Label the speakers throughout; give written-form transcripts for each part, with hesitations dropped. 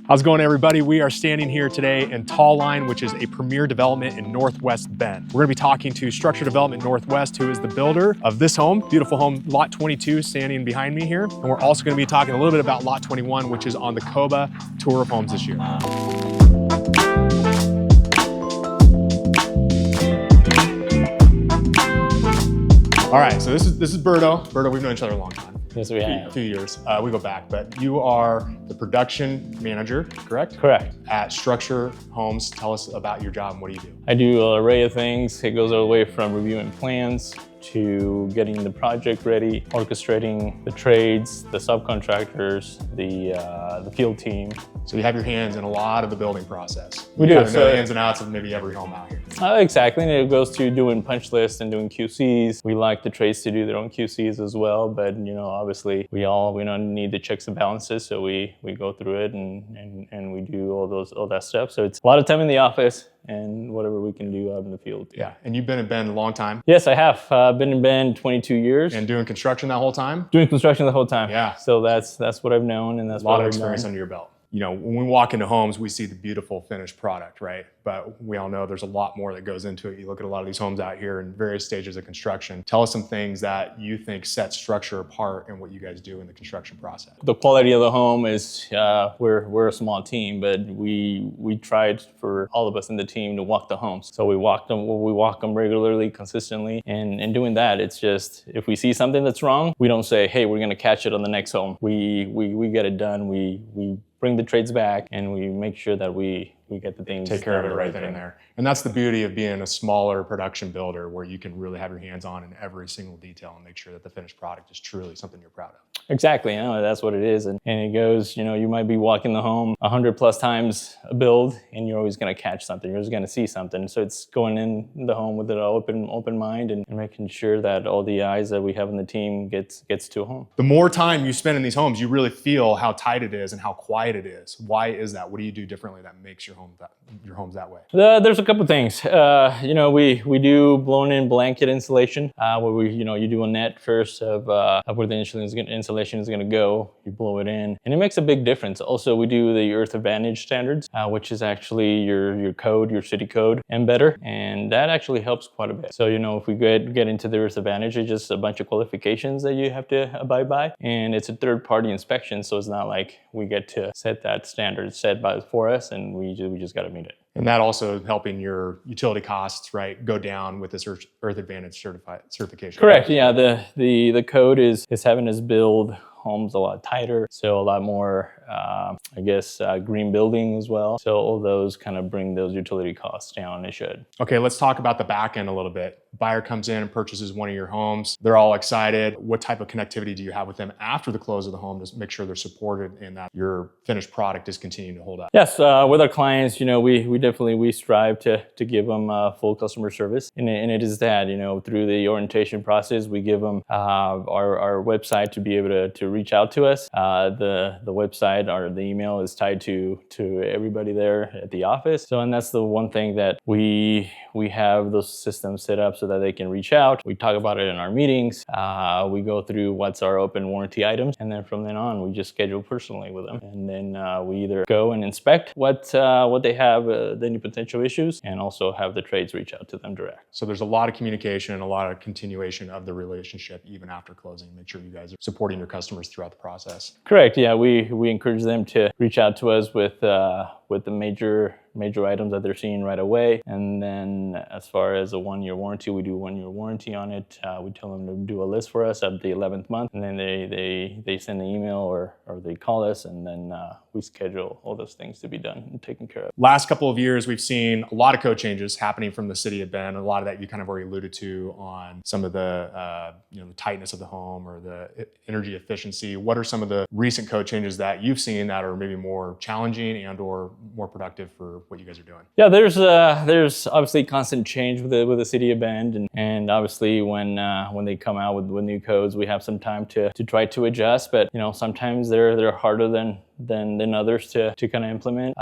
Speaker 1: How's it going, everybody? We are standing here today in Talline, which is a premier development in Northwest Bend. We're gonna be talking to Structure Development Northwest, who is the builder of this home, beautiful home, Lot 22, standing behind me here. And we're also gonna be talking a little bit about Lot 21, which is on the COBA Tour of Homes this year. All right, so this is Berto. Berto, we've known each other a long time.
Speaker 2: Yes, we have.
Speaker 1: A few years. We go back, but you are the production manager, correct?
Speaker 2: Correct.
Speaker 1: At Structure Homes. Tell us about your job and what do you do?
Speaker 2: I do an array of things. It goes all the way from reviewing plans to getting the project ready, orchestrating the trades, the subcontractors, the field team.
Speaker 1: So you have your hands in a lot of the building process.
Speaker 2: We do.
Speaker 1: You know the ins and outs of maybe every home out here.
Speaker 2: Exactly, and it goes to doing punch lists and doing QCs. We like the trades to do their own QCs as well, but obviously we don't need the checks and balances, so we go through it and we do all that stuff. So it's a lot of time in the office and whatever we can do out in the field.
Speaker 1: Yeah, and you've been in Bend a long time.
Speaker 2: Yes, I have. Been in Bend 22 years.
Speaker 1: And doing construction that whole time?
Speaker 2: Doing construction the whole time.
Speaker 1: Yeah.
Speaker 2: So that's what I've known, and that's
Speaker 1: a lot of experience under your belt. When we walk into homes, we see the beautiful finished product, right? But we all know there's a lot more that goes into it. You look at a lot of these homes out here in various stages of construction. Tell us some things that you think set Structure apart and what you guys do in the construction process. The
Speaker 2: quality of the home is, we're a small team, but we tried for all of us in the team to walk the homes. So we walk them regularly, consistently, and in doing that, it's just, if we see something that's wrong, we don't say, hey, we're gonna catch it on the next home. We get it done. We bring the trades back and we make sure that we get the things.
Speaker 1: Take care of it right then and there. And that's the beauty of being a smaller production builder, where you can really have your hands on in every single detail and make sure that the finished product is truly something you're proud of.
Speaker 2: Exactly, that's what it is. And it goes, you might be walking the home 100+ times a build and you're always gonna catch something, you're always gonna see something. So it's going in the home with an open mind and making sure that all the eyes that we have in the team gets to a home.
Speaker 1: The more time you spend in these homes, you really feel how tight it is and how quiet it is. Why is that? What do you do differently that makes your homes that way?
Speaker 2: There's a couple things. We do blown in blanket insulation, where you do a net first of where the insulation is going to go. You blow it in, and it makes a big difference. Also, we do the Earth Advantage standards, which is actually your code, your city code, and better, and that actually helps quite a bit. So if we get into the Earth Advantage, it's just a bunch of qualifications that you have to abide by, and it's a third-party inspection, so it's not like we get to set that standard for us, and we just got to meet it.
Speaker 1: And that also helping your utility costs, right, go down with this Earth Advantage certification.
Speaker 2: Correct. Yeah. The code is having us build homes a lot tighter, so a lot more, green building as well. So all those kind of bring those utility costs down. It should.
Speaker 1: Okay, let's talk about the back end a little bit. Buyer comes in and purchases one of your homes. They're all excited. What type of connectivity do you have with them after the close of the home to make sure they're supported and that your finished product is continuing to hold up?
Speaker 2: Yes, with our clients, we definitely strive to give them full customer service, and it is that through the orientation process, we give them our website to be able to reach out to us. The website or the email is tied to everybody there at the office. So, and that's the one thing that we have those systems set up so that they can reach out. We talk about it in our meetings. We go through what's our open warranty items, and then from then on, we just schedule personally with them. And then we either go and inspect what they have, any potential issues, and also have the trades reach out to them direct.
Speaker 1: So there's a lot of communication and a lot of continuation of the relationship even after closing. Make sure you guys are supporting your customers throughout the process.
Speaker 2: Correct. Yeah, we encourage them to reach out to us with the major items that they're seeing right away. And then as far as a 1-year warranty, we do a 1-year warranty on it. We tell them to do a list for us at the 11th month, and then they send an email or they call us, and then we schedule all those things to be done and taken care of.
Speaker 1: Last couple of years, we've seen a lot of code changes happening from the city of Bend. A lot of that you kind of already alluded to on some of the the tightness of the home or the energy efficiency. What are some of the recent code changes that you've seen that are maybe more challenging and or more productive for what you guys are doing?
Speaker 2: Yeah, there's obviously constant change with the city of Bend, and obviously when they come out with new codes, we have some time to try to adjust. But sometimes they're harder than than others to kind of implement.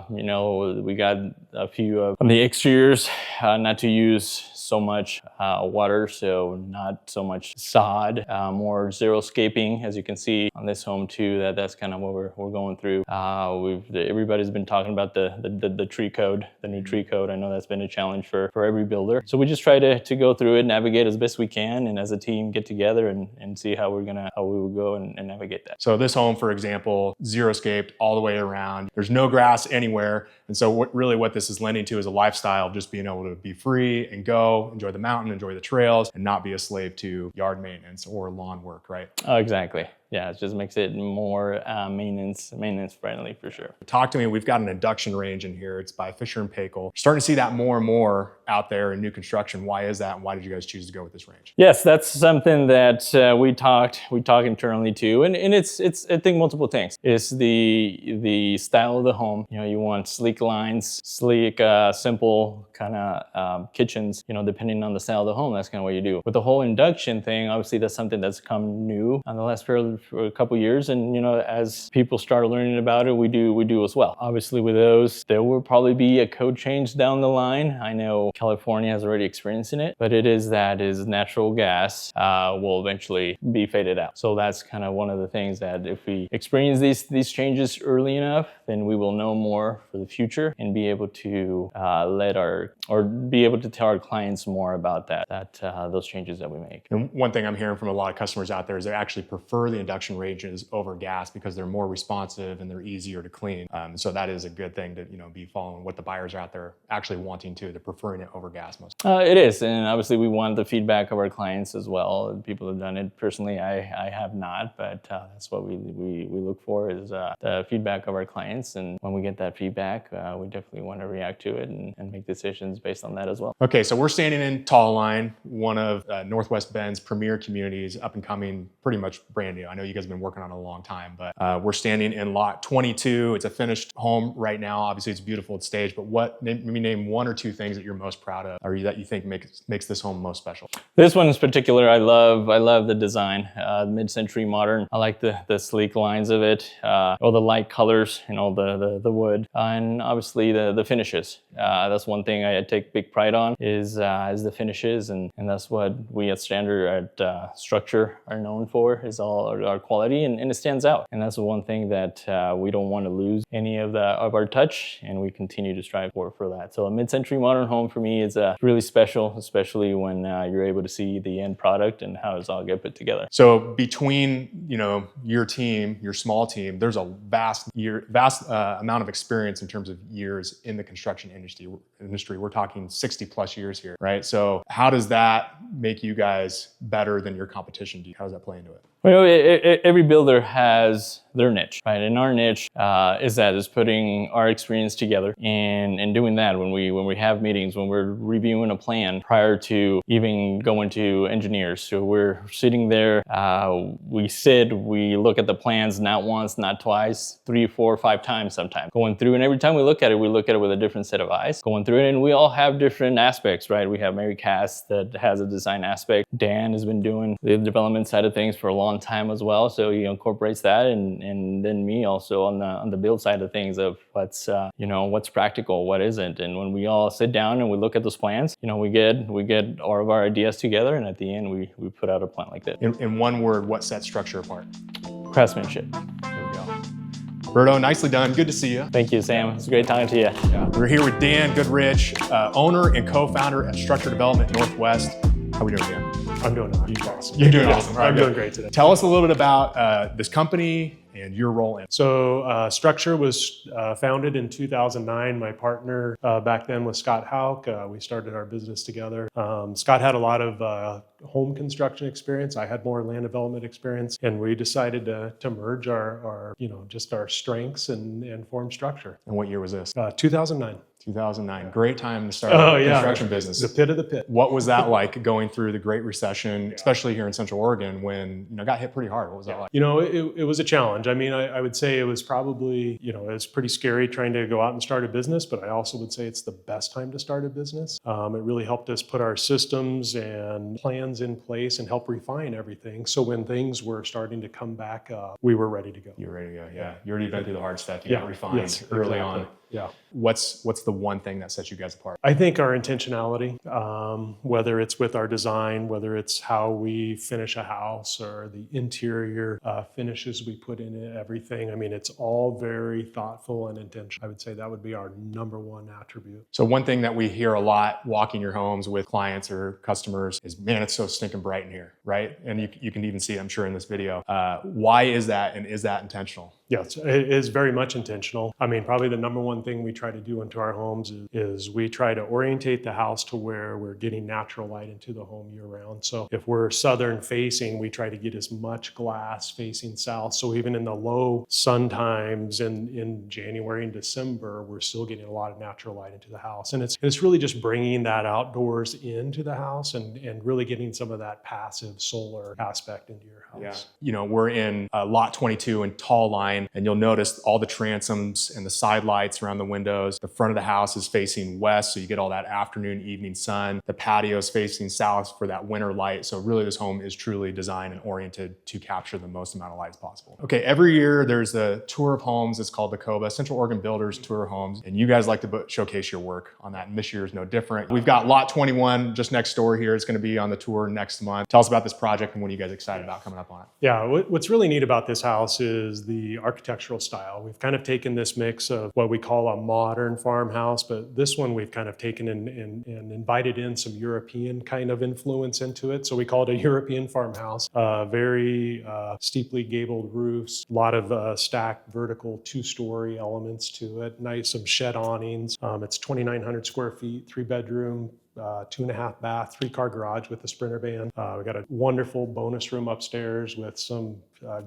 Speaker 2: We got a few of the exteriors not to use so much water, so not so much sod, more zero-scaping, as you can see on this home too. That's kind of what we're going through. Everybody's been talking about the tree code, the new tree code. I know that's been a challenge for every builder. So we just try to go through it, navigate as best we can, and as a team get together and see how we will go and navigate that.
Speaker 1: So this home, for example, zero-scaped all the way around. There's no grass anywhere. And so what this is lending to is a lifestyle of just being able to be free and go, enjoy the mountain, enjoy the trails, and not be a slave to yard maintenance or lawn work, right?
Speaker 2: Oh, exactly. Yeah, it just makes it more maintenance friendly for sure.
Speaker 1: Talk to me. We've got an induction range in here. It's by Fisher and Paykel. You're starting to see that more and more out there in new construction. Why is that? And why did you guys choose to go with this range?
Speaker 2: Yes, that's something that we talked internally too, and it's I think multiple things. It's the style of the home. You want sleek lines, sleek, simple kind of kitchens. Depending on the style of the home, that's kind of what you do. With the whole induction thing, obviously that's something that's come new on the last for a couple years, and as people start learning about it, we do as well. Obviously with those, there will probably be a code change down the line. I know California has already experiencing it, but it is natural gas will eventually be faded out. So that's kind of one of the things that if we experience these changes early enough, then we will know more for the future and be able to be able to tell our clients more about those changes that we make.
Speaker 1: And one thing I'm hearing from a lot of customers out there is they actually prefer the induction ranges over gas because they're more responsive and they're easier to clean. So that is a good thing to be following what the buyers are out there actually wanting to. They're preferring it over gas most.
Speaker 2: It is, and obviously we want the feedback of our clients as well. People have done it. Personally, I have not, but that's what we look for is the feedback of our clients. And when we get that feedback, we definitely want to react to it and make decisions based on that as well.
Speaker 1: Okay, so we're standing in Talline, one of Northwest Bend's premier communities, up and coming, pretty much brand new. I know you guys have been working on it a long time, but we're standing in lot 22. It's a finished home right now. Obviously, it's beautiful, it's staged, but name one or two things that you're most proud of, or that you think makes this home most special.
Speaker 2: This one in particular, I love the design, mid-century modern. I like the sleek lines of it, or the light colors, the wood, and obviously the finishes. That's one thing I take big pride on is the finishes, and that's what we at Standard at Structure are known for, is all our quality, and it stands out. And that's the one thing that we don't want to lose any of our touch, and we continue to strive for that. So a mid-century modern home for me is really special, especially when you're able to see the end product and how it's all get put together.
Speaker 1: So between your team, your small team, there's a vast amount of experience in terms of years in the construction industry. We're talking 60 plus years here, right? So how does that make you guys better than your competition? How does that play into it?
Speaker 2: Well, every builder has their niche, right? And our niche is putting our experience together and doing that when we have meetings, when we're reviewing a plan prior to even going to engineers. So we're sitting there, we look at the plans not once, not twice, 3, 4, 5 times sometimes. Going through, and every time we look at it with a different set of eyes. Going through it, and we all have different aspects, right? We have Mary Cass that has a design aspect. Dan has been doing the development side of things for a long time as well, so he incorporates that, and then me also on the build side of things of what's practical, what isn't. And when we all sit down and we look at those plans, we get all of our ideas together, and at the end we put out a plan like that.
Speaker 1: In one word, what sets Structure apart?
Speaker 2: Craftsmanship.
Speaker 1: There we go. Berto, nicely done. Good to see you.
Speaker 2: Thank you, Sam. It's great talking to you.
Speaker 1: Yeah. We're here with Dan Goodrich, owner and co-founder at Structure Development Northwest. How are we doing, Dan?
Speaker 3: I'm doing awesome.
Speaker 1: You're doing awesome.
Speaker 3: I'm doing great today.
Speaker 1: Tell us a little bit about this company and your role in it.
Speaker 3: So Structure was founded in 2009. My partner back then was Scott Hauk. We started our business together. Scott had a lot of home construction experience. I had more land development experience, and we decided to merge our strengths and form Structure.
Speaker 1: And what year was this?
Speaker 3: 2009.
Speaker 1: 2009, great time to start
Speaker 3: Oh,
Speaker 1: a
Speaker 3: yeah.
Speaker 1: construction business.
Speaker 3: The pit of the pit.
Speaker 1: What was that like going through the Great Recession, especially here in Central Oregon when, it got hit pretty hard? What was that like?
Speaker 3: It was a challenge. I mean, I would say it was probably, it was pretty scary trying to go out and start a business, but I also would say it's the best time to start a business. It really helped us put our systems and plans in place and help refine everything. So when things were starting to come back up, we were ready to go.
Speaker 1: You were ready to go, yeah. You already been through the hard stuff. You
Speaker 3: Yeah.
Speaker 1: got refined early
Speaker 3: exactly.
Speaker 1: on.
Speaker 3: Yeah.
Speaker 1: What's the one thing that sets you guys apart?
Speaker 3: I think our intentionality, whether it's with our design, whether it's how we finish a house or the interior finishes we put in it, everything. I mean, it's all very thoughtful and intentional. I would say that would be our number one attribute.
Speaker 1: So one thing that we hear a lot walking your homes with clients or customers is, man, it's so stinking bright in here, right? And you can even see it, I'm sure, in this video. Why is that, and is that intentional?
Speaker 3: Yes, it is very much intentional. I mean, probably the number one thing we try to do into our homes is we try to orientate the house to where we're getting natural light into the home year round. So if we're southern facing, we try to get as much glass facing south. So even in the low sun times in January and December, we're still getting a lot of natural light into the house. And it's really just bringing that outdoors into the house and really getting some of that passive solar aspect into your house.
Speaker 1: Yeah. We're in lot 22 in Talline, and you'll notice all the transoms and the side lights around the windows. The front of the house is facing west, so you get all that afternoon, evening sun. The patio is facing south for that winter light. So really this home is truly designed and oriented to capture the most amount of light as possible. Okay, every year there's a tour of homes. It's called the COBA, Central Oregon Builders Tour of Homes. And you guys like to showcase your work on that. And this year is no different. We've got lot 21 just next door here. It's gonna be on the tour next month. Tell us about this project and what are you guys excited about coming up on it?
Speaker 3: Yeah, what's really neat about this house is the architectural style. We've kind of taken this mix of what we call a modern farmhouse, but this one we've kind of taken and invited in some European kind of influence into it. So we call it a European farmhouse. Very steeply gabled roofs, a lot of stacked vertical 2-story elements to it. Nice, some shed awnings. It's 2,900 square feet, 3-bedroom. 2.5 bath, 3-car garage with a Sprinter van. We got a wonderful bonus room upstairs with some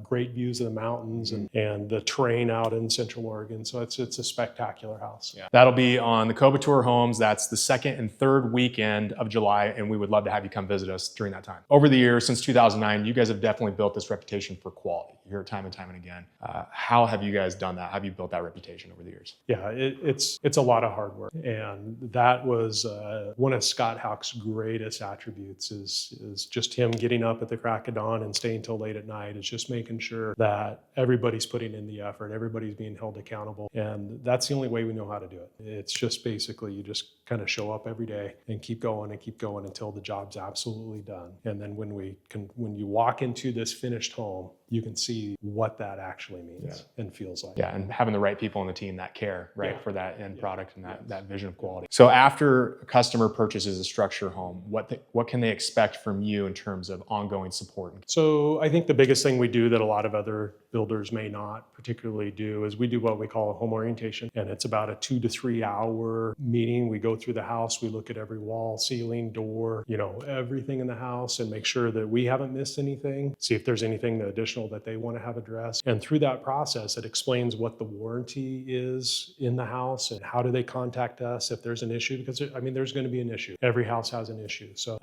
Speaker 3: great views of the mountains and the terrain out in Central Oregon. So it's a spectacular house.
Speaker 1: Yeah. That'll be on the COBA Tour of Homes. That's the 2nd and 3rd weekend of July, and we would love to have you come visit us during that time. Over the years, since 2009, you guys have definitely built this reputation for quality. You hear it time and time and again. How have you guys done that? How have you built that reputation over the years?
Speaker 3: Yeah, it's a lot of hard work. And that was one of Scott Houck's greatest attributes is just him getting up at the crack of dawn and staying till late at night. It's just making sure that everybody's putting in the effort, everybody's being held accountable. And that's the only way we know how to do it. It's just basically you just kind of show up every day and keep going until the job's absolutely done. And then when you walk into this finished home, you can see what that actually means and feels like.
Speaker 1: Yeah, and having the right people on the team that care, right, for that end product and that vision of quality. So after a customer purchases a structure home, what can they expect from you in terms of ongoing support?
Speaker 3: So I think the biggest thing we do that a lot of other builders may not particularly do is we do what we call a home orientation. And it's about a 2 to 3 hour meeting. We go through the house, we look at every wall, ceiling, door, everything in the house and make sure that we haven't missed anything, see if there's anything additional that they want to have addressed. And through that process, it explains what the warranty is in the house and how do they contact us if there's an issue, because there's going to be an issue. Every house has an issue. So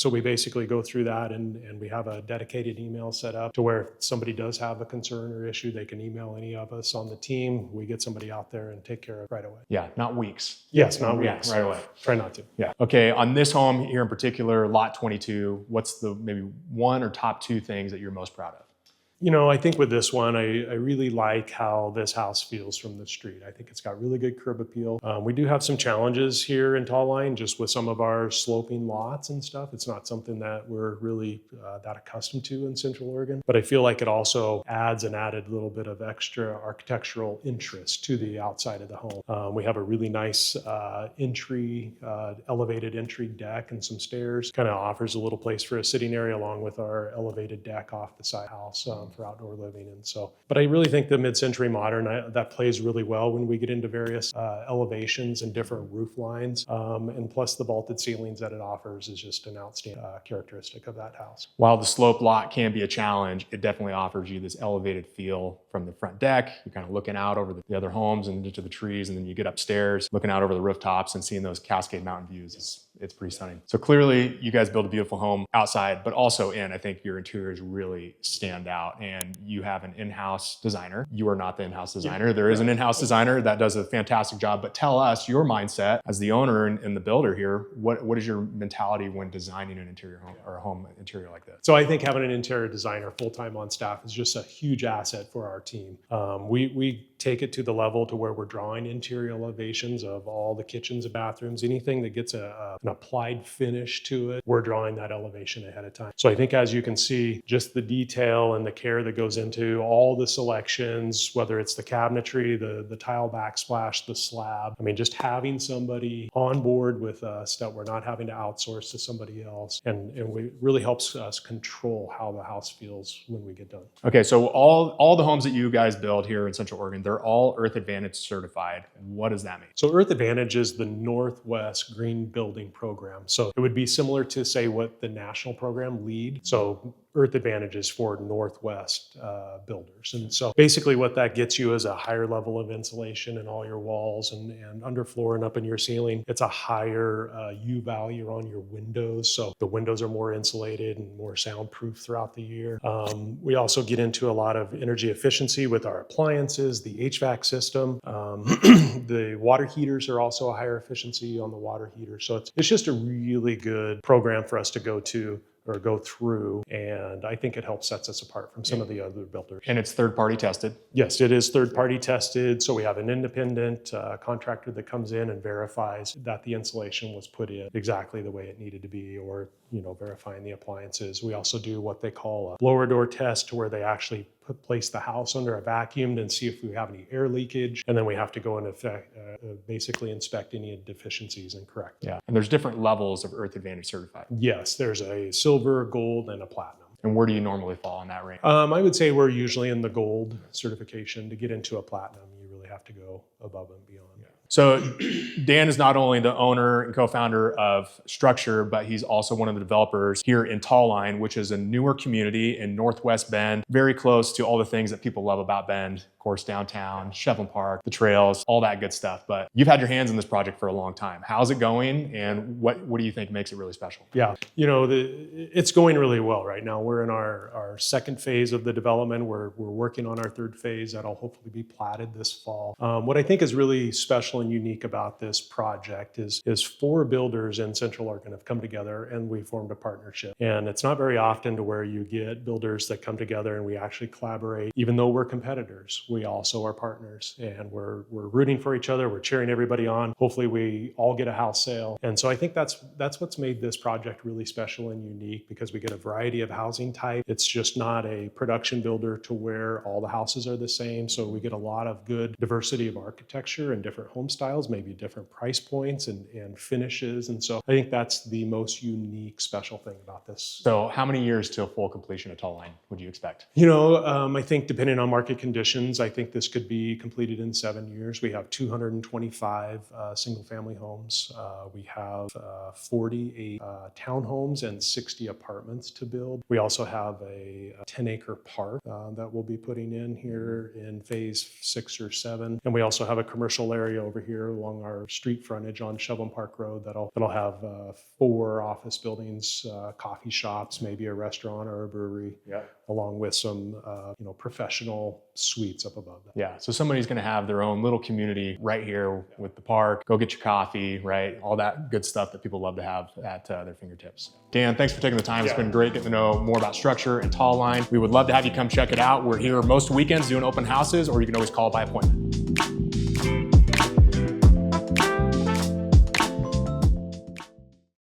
Speaker 3: we basically go through that and we have a dedicated email set up to where if somebody does have a concern or issue, they can email any of us on the team. We get somebody out there and take care of it right away.
Speaker 1: Yeah, not weeks.
Speaker 3: Yes, not weeks.
Speaker 1: Right away.
Speaker 3: Try not to.
Speaker 1: Yeah. Okay, on this home here in particular, lot 22, what's the maybe one or top 2 things that you're most proud of?
Speaker 3: I think with this one, I really like how this house feels from the street. I think it's got really good curb appeal. We do have some challenges here in Talline just with some of our sloping lots and stuff. It's not something that we're really that accustomed to in Central Oregon, but I feel like it also adds an added little bit of extra architectural interest to the outside of the home. We have a really nice elevated entry deck and some stairs. Kind of offers a little place for a sitting area along with our elevated deck off the side house. for outdoor living. And so, but I really think the mid-century modern, that plays really well when we get into various elevations and different roof lines. And plus the vaulted ceilings that it offers is just an outstanding characteristic of that house.
Speaker 1: While the slope lot can be a challenge, it definitely offers you this elevated feel from the front deck. You're kind of looking out over the other homes and into the trees, and then you get upstairs, looking out over the rooftops and seeing those Cascade Mountain views. It's pretty stunning. So clearly you guys build a beautiful home outside, but also in. I think your interiors really stand out, and you have an in-house designer. You are not the in-house designer. There is an in-house designer that does a fantastic job, but tell us your mindset as the owner and the builder here. What is your mentality when designing an interior home or a home interior like this?
Speaker 3: So I think having an interior designer full-time on staff is just a huge asset for our team. We take it to the level to where we're drawing interior elevations of all the kitchens and bathrooms, anything that gets an applied finish to it, we're drawing that elevation ahead of time. So I think, as you can see, just the detail and the care that goes into all the selections, whether it's the cabinetry, the tile backsplash, the slab. I mean, just having somebody on board with us that we're not having to outsource to somebody else, and it really helps us control how the house feels when we get done.
Speaker 1: Okay, so all the homes that you guys build here in Central Oregon, they're all Earth Advantage certified. What does that mean?
Speaker 3: So Earth Advantage is the Northwest Green Building Program. So it would be similar to, say, what the national program LEED. So Earth Advantage is for Northwest builders. And so basically what that gets you is a higher level of insulation in all your walls and underfloor and up in your ceiling. It's a higher U value on your windows. So the windows are more insulated and more soundproof throughout the year. We also get into a lot of energy efficiency with our appliances, the HVAC system. The water heaters are also a higher efficiency on the water heater. So it's just a really good program for us to go through, and I think it helps sets us apart from some of the other builders.
Speaker 1: And it's third-party tested?
Speaker 3: Yes, it is third-party tested. So we have an independent contractor that comes in and verifies that the insulation was put in exactly the way it needed to be, or verifying the appliances. We also do what they call a blower door test, where they actually place the house under a vacuum and see if we have any air leakage, and then we have to go and basically inspect any deficiencies and correct them.
Speaker 1: Yeah, and there's different levels of Earth Advantage certified.
Speaker 3: Yes, there's a silver, gold, and a platinum.
Speaker 1: And where do you normally fall in that range?
Speaker 3: I would say we're usually in the gold certification. To get into a platinum, you really have to go above and beyond. Yeah.
Speaker 1: So Dan is not only the owner and co-founder of Structure, but he's also one of the developers here in Talline, which is a newer community in Northwest Bend, very close to all the things that people love about Bend. Of course, downtown, Shevlin Park, the trails, all that good stuff. But you've had your hands in this project for a long time. How's it going, and what do you think makes it really special?
Speaker 3: Yeah, it's going really well right now. We're in our second phase of the development. We're working on our third phase that'll hopefully be platted this fall. What I think is really special and unique about this project is 4 builders in Central Oregon have come together and we formed a partnership. And it's not very often to where you get builders that come together and we actually collaborate. Even though we're competitors, we also are partners, and we're rooting for each other. We're cheering everybody on. Hopefully we all get a house sale. And so I think that's what's made this project really special and unique, because we get a variety of housing type. It's just not a production builder to where all the houses are the same. So we get a lot of good diversity of architecture and different home styles, maybe different price points and finishes. And so I think that's the most unique, special thing about this.
Speaker 1: So how many years till full completion of Talline would you expect?
Speaker 3: I think depending on market conditions, I think this could be completed in 7 years. We have 225 single-family homes. We have 48 townhomes and 60 apartments to build. We also have a 10-acre park that we'll be putting in here in phase 6 or 7. And we also have a commercial area over here along our street frontage on Shevlin Park Road that'll have 4 office buildings, coffee shops, maybe a restaurant or a brewery, along with some professional suites up above that.
Speaker 1: Yeah, so somebody's going to have their own little community right here with the park. Go get your coffee, right? All that good stuff that people love to have at their fingertips. Dan, thanks for taking the time. It's been great getting to know more about Structure and Talline. We would love to have you come check it out. We're here most weekends doing open houses, or you can always call by appointment.